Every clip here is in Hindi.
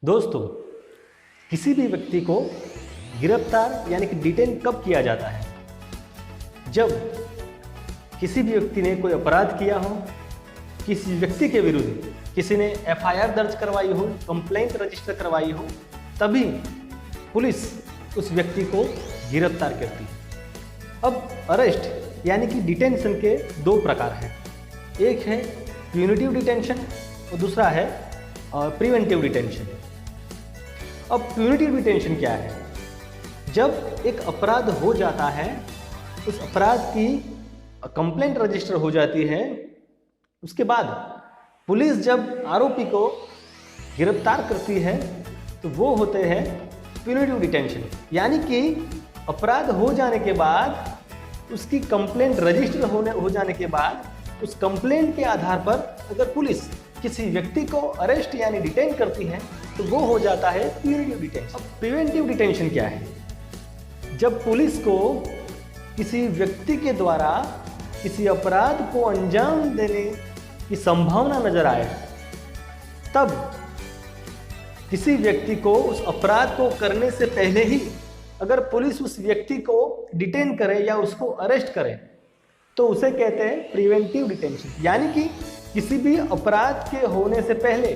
दोस्तों, किसी भी व्यक्ति को गिरफ्तार यानी कि डिटेन कब किया जाता है? जब किसी भी व्यक्ति ने कोई अपराध किया हो, किसी व्यक्ति के विरुद्ध किसी ने एफआईआर दर्ज करवाई हो, कंप्लेंट रजिस्टर करवाई हो, तभी पुलिस उस व्यक्ति को गिरफ्तार करती है। अब अरेस्ट यानी कि डिटेंशन के दो प्रकार हैं। एक है प्यूनिटिव डिटेंशन और दूसरा है प्रिवेंटिव डिटेंशन। अब प्यूनिटिव डिटेंशन क्या है? जब एक अपराध हो जाता है, उस अपराध की कंप्लेंट रजिस्टर हो जाती है, उसके बाद पुलिस जब आरोपी को गिरफ्तार करती है तो वो होते हैं प्यूनिटिव डिटेंशन। यानी कि अपराध हो जाने के बाद, उसकी कंप्लेंट रजिस्टर हो जाने के बाद, उस कंप्लेंट के आधार पर अगर पुलिस किसी व्यक्ति को अरेस्ट यानी डिटेन करती है तो वो हो जाता है प्यूनिटिव डिटेंशन। अब प्रिवेंटिव डिटेंशन क्या है? जब पुलिस को किसी व्यक्ति के द्वारा किसी अपराध को अंजाम देने की संभावना नजर आए, तब किसी व्यक्ति को उस अपराध को करने से पहले ही अगर पुलिस उस व्यक्ति को डिटेन करे या उसको अरेस्ट करे तो उसे कहते हैं प्रिवेंटिव डिटेंशन। यानी कि किसी भी अपराध के होने से पहले,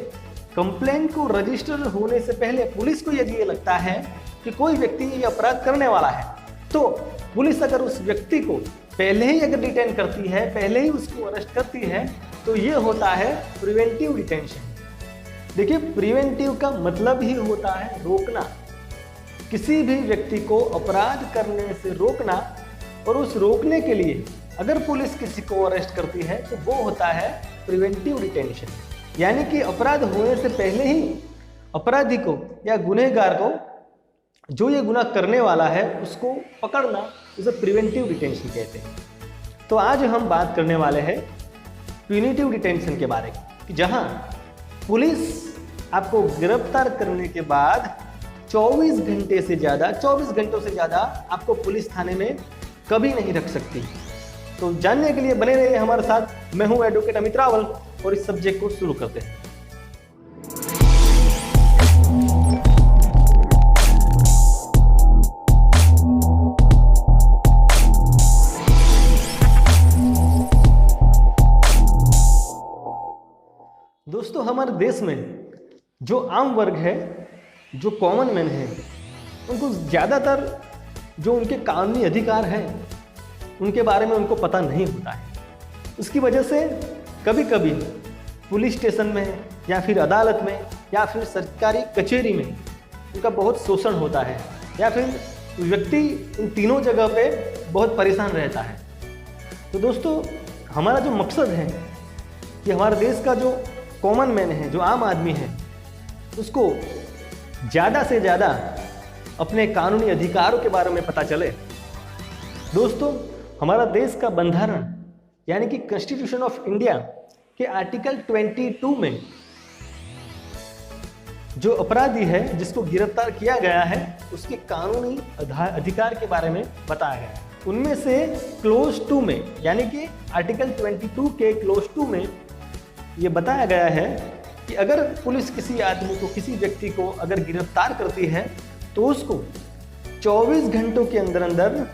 कंप्लेंट को रजिस्टर होने से पहले पुलिस को यदि ये लगता है कि कोई व्यक्ति ये अपराध करने वाला है, तो पुलिस अगर उस व्यक्ति को पहले ही अगर डिटेन करती है, पहले ही उसको अरेस्ट करती है, तो ये होता है प्रिवेंटिव डिटेंशन। देखिए, प्रिवेंटिव का मतलब ही होता है रोकना, किसी भी व्यक्ति को अपराध करने से रोकना। और उस रोकने के लिए अगर पुलिस किसी को अरेस्ट करती है तो वो होता है प्रिवेंटिव डिटेंशन। यानी कि अपराध होने से पहले ही अपराधी को या गुनहगार को, जो ये गुनाह करने वाला है, उसको पकड़ना, उसे प्रिवेंटिव डिटेंशन कहते हैं। तो आज हम बात करने वाले हैं प्यूनिटिव डिटेंशन के बारे में, कि जहां पुलिस आपको गिरफ्तार करने के बाद 24 घंटे से ज़्यादा, 24 घंटों से ज़्यादा आपको पुलिस थाने में कभी नहीं रख सकती। तो जानने के लिए बने रहिए हमारे साथ। मैं हूं एडवोकेट अमित रावल और इस सब्जेक्ट को शुरू करते हैं। दोस्तों, हमारे देश में जो आम वर्ग है, जो कॉमन मैन है, उनको ज़्यादातर जो उनके कानूनी अधिकार हैं उनके बारे में उनको पता नहीं होता है। उसकी वजह से कभी कभी पुलिस स्टेशन में या फिर अदालत में या फिर सरकारी कचहरी में उनका बहुत शोषण होता है, या फिर व्यक्ति इन तीनों जगह पे बहुत परेशान रहता है। तो दोस्तों, हमारा जो मकसद है कि हमारे देश का जो कॉमन मैन है, जो आम आदमी है, उसको ज़्यादा से ज़्यादा अपने कानूनी अधिकारों के बारे में पता चले। दोस्तों, हमारा देश का बंधारण यानी कि कॉन्स्टिट्यूशन ऑफ इंडिया के आर्टिकल 22 में जो अपराधी है, जिसको गिरफ्तार किया गया है, उसके कानूनी अधिकार के बारे में बताया गया है। उनमें से क्लोज 2 में, यानी कि आर्टिकल 22 के क्लोज 2 में ये बताया गया है कि अगर पुलिस किसी आदमी को, किसी व्यक्ति को अगर गिरफ्तार करती है तो उसको 24 घंटों के अंदर अंदर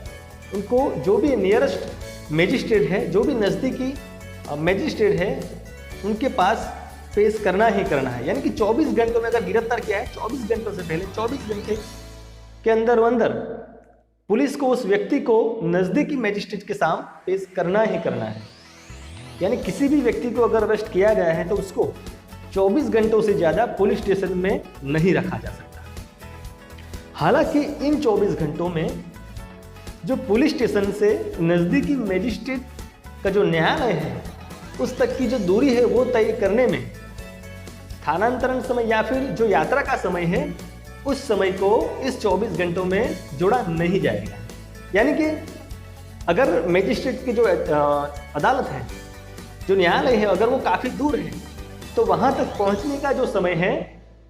उनको जो भी नियरेस्ट मजिस्ट्रेट है, जो भी नज़दीकी मजिस्ट्रेट है, उनके पास पेश करना ही करना है। यानी कि 24 घंटों में अगर गिरफ्तार किया है, 24 घंटों से पहले, 24 घंटे के अंदर पुलिस को उस व्यक्ति को नज़दीकी मजिस्ट्रेट के सामने पेश करना ही करना है। यानी किसी भी व्यक्ति को अगर अरेस्ट किया गया है तो उसको 24 घंटों से ज़्यादा पुलिस स्टेशन में नहीं रखा जा सकता। हालांकि इन 24 घंटों में जो पुलिस स्टेशन से नज़दीकी मजिस्ट्रेट का जो न्यायालय है, उस तक की जो दूरी है वो तय करने में स्थानांतरण समय या फिर जो यात्रा का समय है, उस समय को इस 24 घंटों में जोड़ा नहीं जाएगा। यानी कि अगर मजिस्ट्रेट की जो अदालत है, जो न्यायालय है, अगर वो काफ़ी दूर है, तो वहाँ तक पहुँचने का जो समय है,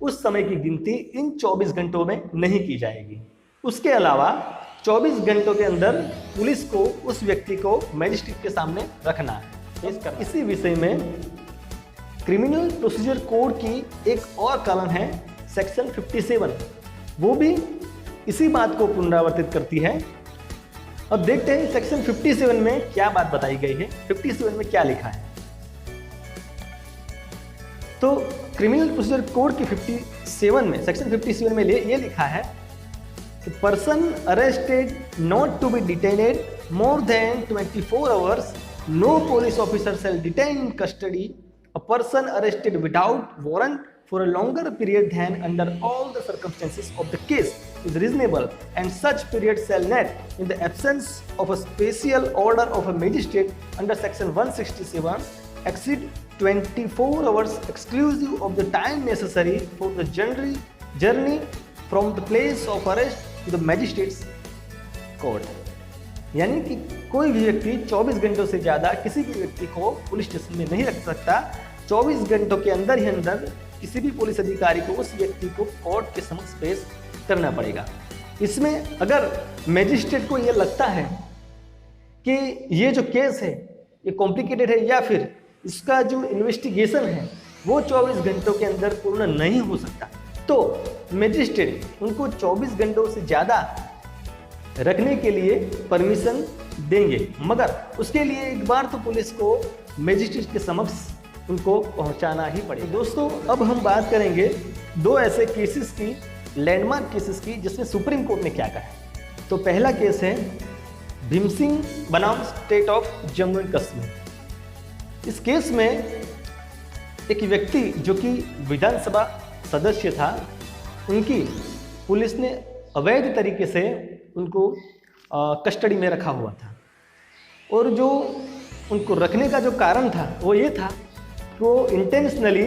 उस समय की गिनती इन 24 घंटों में नहीं की जाएगी। उसके अलावा 24 घंटों के अंदर पुलिस को उस व्यक्ति को मजिस्ट्रेट के सामने रखना है। इसी विषय में क्रिमिनल प्रोसीजर कोड की एक और कलम है सेक्शन 57 वो भी इसी बात को पुनरावर्तित करती है। अब देखते हैं सेक्शन 57 में क्या बात बताई गई है, 57 में क्या लिखा है। तो क्रिमिनल प्रोसीजर कोड के 57 में, सेक्शन 57 में ये लिखा है कि person arrested not to be detained more than 24 hours, no police officer shall detain in custody a person arrested without warrant for a longer period than under all the circumstances of the case is reasonable, and such period shall not, in the absence of a special order of a magistrate under section 167, exceed 24 hours exclusive of the time necessary for the journey from the place of arrest to the magistrate's court। यानी कि कोई भी व्यक्ति 24 घंटों से ज़्यादा किसी भी व्यक्ति को पुलिस स्टेशन में नहीं रख सकता। 24 घंटों के अंदर ही अंदर किसी भी पुलिस अधिकारी को उस व्यक्ति को कोर्ट के समक्ष पेश करना पड़ेगा। इसमें अगर मैजिस्ट्रेट को यह लगता है कि ये जो केस है ये कॉम्प्लिकेटेड है या फिर इसका जो इन्वेस्टिगेशन है वो 24 घंटों के अंदर पूर्ण नहीं हो सकता, तो मैजिस्ट्रेट उनको 24 घंटों से ज़्यादा रखने के लिए परमिशन देंगे, मगर उसके लिए एक बार तो पुलिस को मैजिस्ट्रेट के समक्ष उनको पहुंचाना ही पड़ेगा। दोस्तों अब हम बात करेंगे दो ऐसे केसेस की, लैंडमार्क केसेस की, जिसमें सुप्रीम कोर्ट ने क्या कहा है। तो पहला केस है भीम सिंह बनाम state of Jammu and Kashmir. इस केस में एक व्यक्ति जो कि विधानसभा सदस्य था, उनकी पुलिस ने अवैध तरीके से उनको कस्टडी में रखा हुआ था, और जो उनको रखने का जो कारण था वो ये था कि वो इंटेंशनली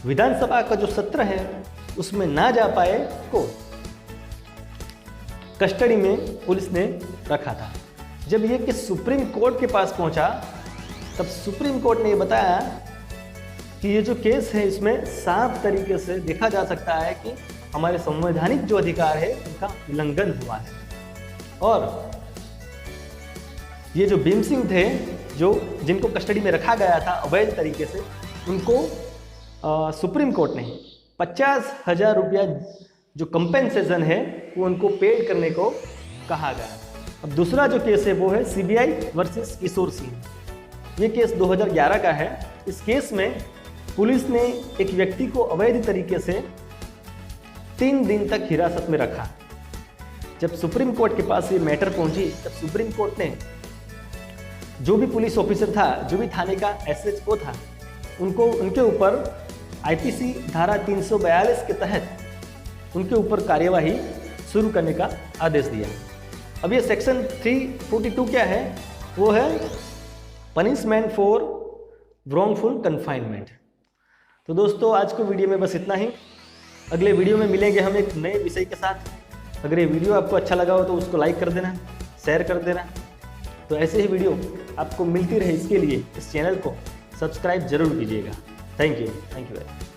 विधानसभा का जो सत्र है उसमें ना जा पाए को कस्टडी में पुलिस ने रखा था। जब ये केस सुप्रीम कोर्ट के पास पहुंचा तब सुप्रीम कोर्ट ने ये बताया कि ये जो केस है इसमें साफ तरीके से देखा जा सकता है कि हमारे संवैधानिक जो अधिकार है उनका उल्लंघन हुआ है, और ये जो भीम सिंह थे जिनको कस्टडी में रखा गया था अवैध तरीके से, उनको सुप्रीम कोर्ट ने 50,000 रुपया जो कंपेंसेशन है वो उनको पेड करने को कहा गया। अब दूसरा जो केस है वो है सीबीआई वर्सेस किशोर सिंह। ये केस 2011 का है। इस केस में पुलिस ने एक व्यक्ति को अवैध तरीके से 3 दिन तक हिरासत में रखा। जब सुप्रीम कोर्ट के पास ये मैटर पहुंची तब सुप्रीम कोर्ट ने जो भी पुलिस ऑफिसर था, जो भी थाने का एसएचओ था, उनके ऊपर आईपीसी धारा 342 के तहत उनके ऊपर कार्यवाही शुरू करने का आदेश दिया। अब ये सेक्शन 342 क्या है, वो है पनिशमेंट फॉर wrongful कन्फाइनमेंट। तो दोस्तों आज को वीडियो में बस इतना ही। अगले वीडियो में मिलेंगे हम एक नए विषय के साथ। अगर ये वीडियो आपको अच्छा लगा हो तो उसको लाइक कर देना, शेयर कर देना। तो ऐसे ही वीडियो आपको मिलती रहे, इसके लिए इस चैनल को सब्सक्राइब जरूर कीजिएगा। Thank you very much.